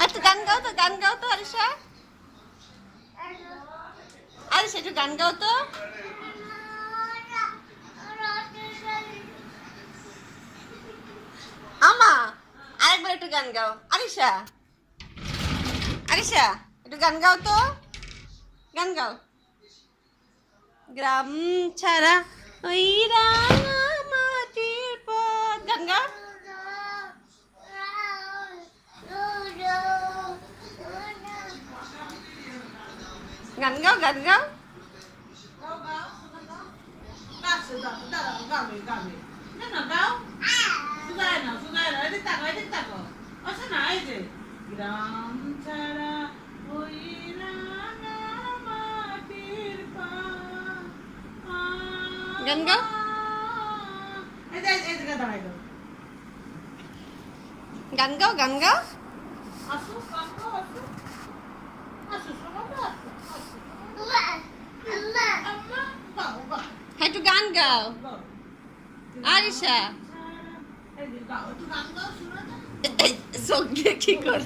আচ্ছা গান গাও তো আরিশা একটু গান গাও তো আমা আরেকবার একটু গান গাও আরিশা একটু গান গাও তো গান গাও গ্রাম ছাড়া ওই রাঙা মাটির পথ গান গাও গান গাও গ্রাম ছাড়া ওই রাঙা মাটির পথ গান গাও গান গাও একটু গান গাও আরিশা চোখ দিয়ে কি করে